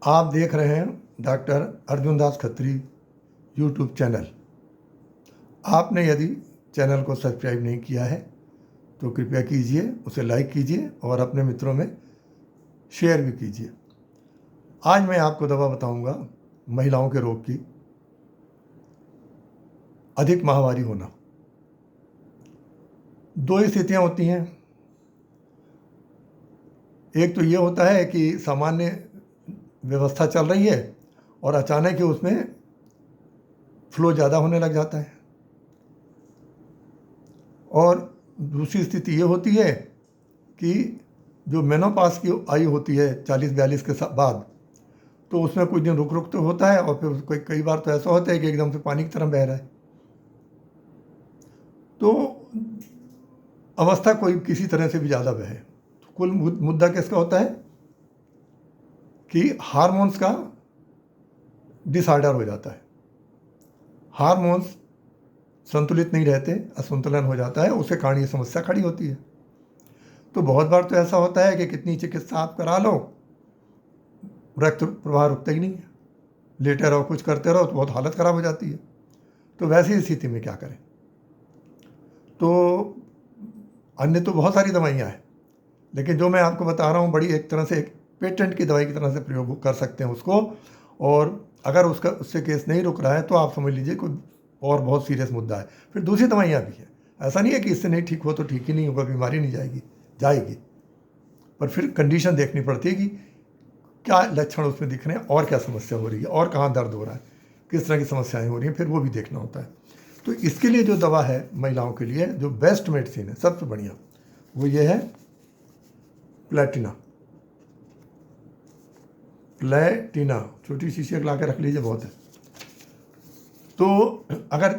आप देख रहे हैं doctor Arjun Das Khatri YouTube channel. आपने यदि चैनल को सब्सक्राइब नहीं किया है तो कृपया कीजिए, उसे लाइक कीजिए और अपने मित्रों में शेयर भी कीजिए। आज मैं आपको दवा बताऊंगा महिलाओं के रोग की। अधिक माहवारी होना। दो स्थितियां होती हैं। एक तो ये होता है कि सामान्य व्यवस्था चल रही है और अचानक ही उसमें फ्लो ज़्यादा होने लग जाता है। और दूसरी स्थिति ये होती है कि जो मेनोपास की आयु होती है 40-42 के बाद, तो उसमें कुछ दिन रुक रुक तो होता है और फिर कई बार तो ऐसा होता है कि एकदम से पानी की तरह बह रहा है। तो अवस्था कोई किसी तरह से भी ज़्यादा बहे, तो कुल मुद्दा किसका होता है कि हार्मोन्स का डिसऑर्डर हो जाता है। हार्मोन्स संतुलित नहीं रहते, असंतुलन हो जाता है, उसके कारण ये समस्या खड़ी होती है। तो बहुत बार तो ऐसा होता है कि कितनी चिकित्सा आप करा लो, रक्त प्रवाह रुकता ही नहीं है। लेटे रहो, कुछ करते रहो तो बहुत हालत ख़राब हो जाती है। तो वैसी स्थिति में क्या करें? तो अन्य तो बहुत सारी दवाइयाँ हैं, लेकिन जो मैं आपको बता रहा हूँ बड़ी एक तरह से एक पेटेंट की दवाई की तरह से प्रयोग कर सकते हैं उसको। और अगर उससे केस नहीं रुक रहा है तो आप समझ लीजिए कोई और बहुत सीरियस मुद्दा है। फिर दूसरी दवाइयाँ भी हैं। ऐसा नहीं है कि इससे नहीं ठीक हो तो ठीक ही नहीं होगा, बीमारी नहीं जाएगी, पर फिर कंडीशन देखनी पड़ती है कि क्या लक्षण उसमें दिख रहे हैं और क्या समस्या हो रही है और कहाँ दर्द हो रहा है, किस तरह की समस्याएं हो रही हैं, फिर वो भी देखना होता है। तो इसके लिए जो दवा है महिलाओं के लिए, जो बेस्ट मेडिसिन है, सबसे बढ़िया, वो ये है प्लेटिना। छोटी शीशी ला के रख लीजिए, बहुत है। तो अगर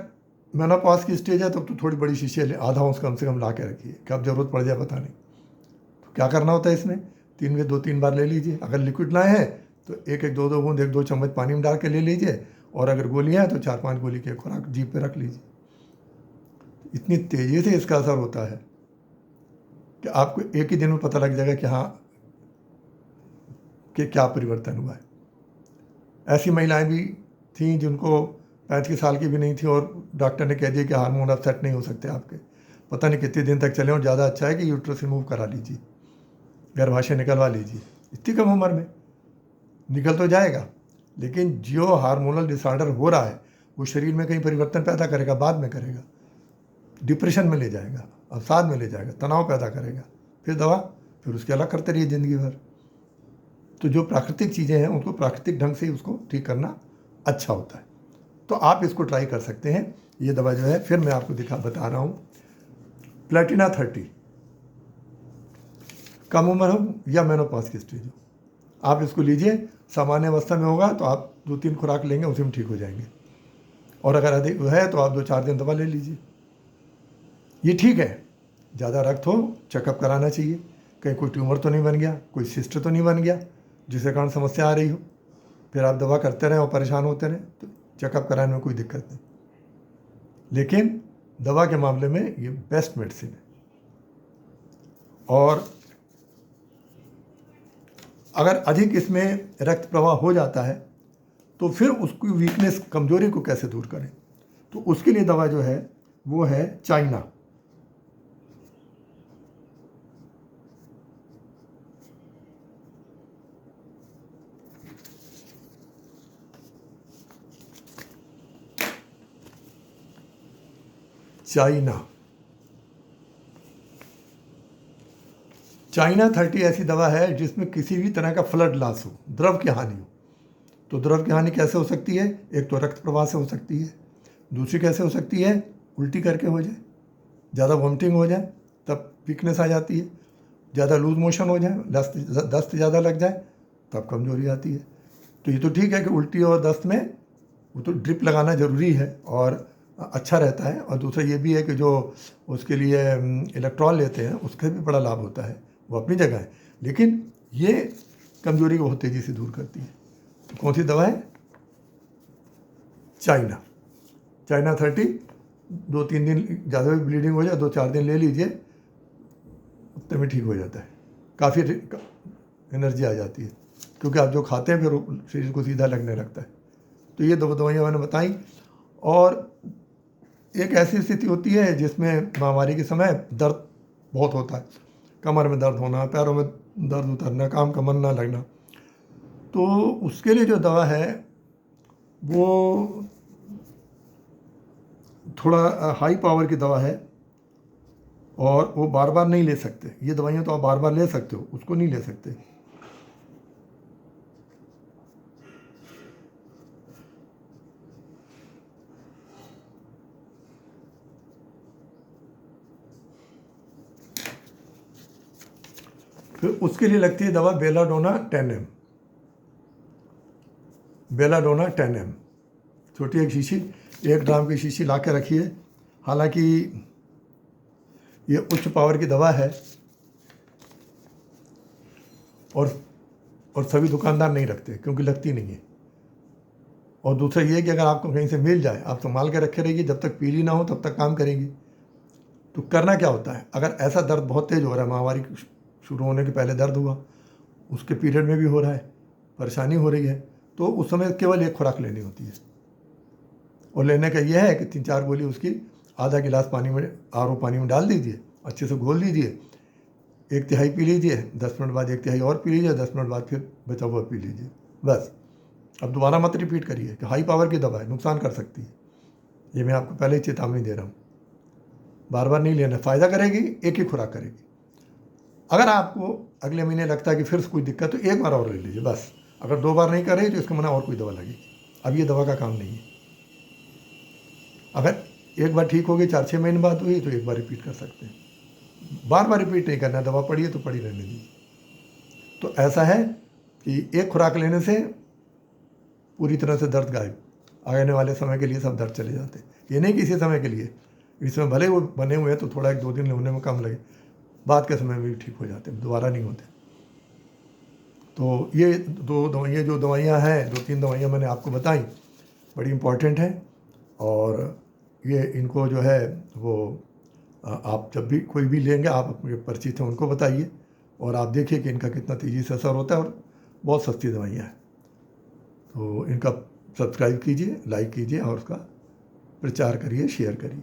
मेनोपॉज की स्टेज है तो थोड़ी बड़ी शीशी आधा अंश कम से कम ला के रखिए, कब ज़रूरत पड़ जाए पता नहीं। तो क्या करना होता है इसमें, 2-3 बार ले लीजिए। अगर लिक्विड लाए हैं तो 1-2 बूंद 1-2 चम्मच पानी में डाल के ले लीजिए, और अगर गोलियाँ हैं तो 4-5 गोली की खुराक जीभ पे रख लीजिए। इतनी तेज़ी से इसका असर होता है कि आपको एक ही दिन में पता लग जाएगा कि हाँ, कि क्या परिवर्तन हुआ है। ऐसी महिलाएं भी थीं जिनको 35 साल की भी नहीं थी और डॉक्टर ने कह दिया कि हार्मोन अब सेट नहीं हो सकते आपके, पता नहीं कितने दिन तक चले, और ज़्यादा अच्छा है कि यूट्रस रिमूव करा लीजिए, गर्भाशय निकलवा लीजिए। इतनी कम उम्र में निकल तो जाएगा, लेकिन जो हार्मोनल डिसऑर्डर हो रहा है वो शरीर में कहीं परिवर्तन पैदा करेगा, बाद में करेगा, डिप्रेशन में ले जाएगा, अवसाद में ले जाएगा, तनाव पैदा करेगा। फिर दवा, फिर उसके अलग करते रहिए ज़िंदगी भर। तो जो प्राकृतिक चीज़ें हैं उनको प्राकृतिक ढंग से उसको ठीक करना अच्छा होता है। तो आप इसको ट्राई कर सकते हैं। ये दवा जो है, फिर मैं आपको बता रहा हूँ, प्लेटिना 30। कम उम्र हो या मेनोपॉज की स्टेज हो, आप इसको लीजिए। सामान्य अवस्था में होगा तो आप 2-3 खुराक लेंगे, उसी में ठीक हो जाएंगे। और अगर अधिक है तो आप 2-4 दिन दवा ले लीजिए। ये ठीक है। ज़्यादा रक्त हो, चेकअप कराना चाहिए, कहीं कोई ट्यूमर तो नहीं बन गया, कोई सिस्ट तो नहीं बन गया जिसके कारण समस्या आ रही हो। फिर आप दवा करते रहें और परेशान होते रहें तो चेकअप कराने में कोई दिक्कत नहीं। लेकिन दवा के मामले में ये बेस्ट मेडिसिन है। और अगर अधिक इसमें रक्त प्रवाह हो जाता है तो फिर उसकी वीकनेस, कमजोरी को कैसे दूर करें, तो उसके लिए दवा जो है वो है चाइना। चाइना 30 ऐसी दवा है जिसमें किसी भी तरह का फ्लड लॉस हो, द्रव की हानि हो। तो द्रव की हानि कैसे हो सकती है? एक तो रक्त प्रवाह से हो सकती है, दूसरी कैसे हो सकती है, उल्टी करके हो जाए, ज़्यादा वॉमिटिंग हो जाए तब वीकनेस आ जाती है, ज़्यादा लूज मोशन हो जाए, दस्त ज़्यादा लग जाए तब कमजोरी आती है। तो ये तो ठीक है कि उल्टी और दस्त में वो तो ड्रिप लगाना ज़रूरी है और अच्छा रहता है। और दूसरा ये भी है कि जो उसके लिए इलेक्ट्रॉल लेते हैं उसका भी बड़ा लाभ होता है, वो अपनी जगह है। लेकिन ये कमजोरी को बहुत तेज़ी से दूर करती है। तो कौन सी दवा है? चाइना 30। 2-3 दिन ज़्यादा भी ब्लीडिंग हो जाए, 2-4 दिन ले लीजिए, उतने में ठीक हो जाता है। काफ़ी एनर्जी आ जाती है, क्योंकि आप जो खाते हैं फिर शरीर को सीधा लगने लगता है। तो ये दो दवाइयाँ मैंने बताई। और एक ऐसी स्थिति होती है जिसमें महामारी के समय दर्द बहुत होता है, कमर में दर्द होना, पैरों में दर्द उतरना, काम का मन ना लगना। तो उसके लिए जो दवा है वो थोड़ा हाई पावर की दवा है और वो बार बार नहीं ले सकते। ये दवाइयाँ तो आप बार बार ले सकते हो, उसको नहीं ले सकते। फिर उसके लिए लगती है दवा बेलाडोना 10 ml। बेलाडोना 10 ml छोटी एक शीशी, 1 ग्राम की शीशी ला के रखिए। हालांकि ये उच्च पावर की दवा है और सभी दुकानदार नहीं रखते क्योंकि लगती नहीं है। और दूसरा ये कि अगर आपको कहीं से मिल जाए, आप संभाल के रखे रहेगी, जब तक पीली ना हो तब तक काम करेगी। तो करना क्या होता है, अगर ऐसा दर्द बहुत तेज़ हो रहा है, महामारी शुरू होने के पहले दर्द हुआ, उसके पीरियड में भी हो रहा है, परेशानी हो रही है, तो उस समय केवल एक खुराक लेनी होती है। और लेने का यह है कि 3-4 गोली उसकी आधा गिलास पानी में, RO पानी में डाल दीजिए, अच्छे से घोल लीजिए, 1/3 पी लीजिए, 10 मिनट बाद 1/3 और पी लीजिए, 10 मिनट बाद फिर बचा हुआ पी लीजिए, बस। अब दोबारा मत रिपीट करिए कि हाई पावर की दवा है, नुकसान कर सकती है। ये मैं आपको पहले ही चेतावनी दे रहा हूँ, बार बार नहीं लेना। फ़ायदा करेगी, एक ही खुराक करेगी। अगर आपको अगले महीने लगता है कि फिर से कोई दिक्कत, तो एक बार और ले लीजिए बस। अगर 2 बार नहीं कर रही तो इसका माना और कोई दवा लगेगी। अब ये दवा का काम नहीं है। अगर एक बार ठीक हो गई, 4-6 महीने बाद हुई, तो एक बार रिपीट कर सकते हैं। बार बार रिपीट नहीं करना, दवा पड़ी है तो पड़ी रहने दीजिए। तो ऐसा है कि एक खुराक लेने से पूरी तरह से दर्द गायब, आने वाले समय के लिए सब दर्द चले जाते हैं। ये नहीं कि इसी समय के लिए, इसमें भले वो बने हुए हैं तो थोड़ा 1-2 दिन होने में कम लगे, बाद के समय में भी ठीक हो जाते हैं, दोबारा नहीं होते। तो ये 2 दवाइयाँ, जो दवाइयाँ हैं, 2-3 दवाइयाँ मैंने आपको बताई, बड़ी इम्पॉर्टेंट हैं। और ये इनको जो है वो आप जब भी कोई भी लेंगे, आप अपने परिचित हैं उनको बताइए, और आप देखिए कि इनका कितना तेज़ी से असर होता है। और बहुत सस्ती दवाइयाँ हैं, तो इनका सब्सक्राइब कीजिए, लाइक कीजिए और उसका प्रचार करिए, शेयर करिए।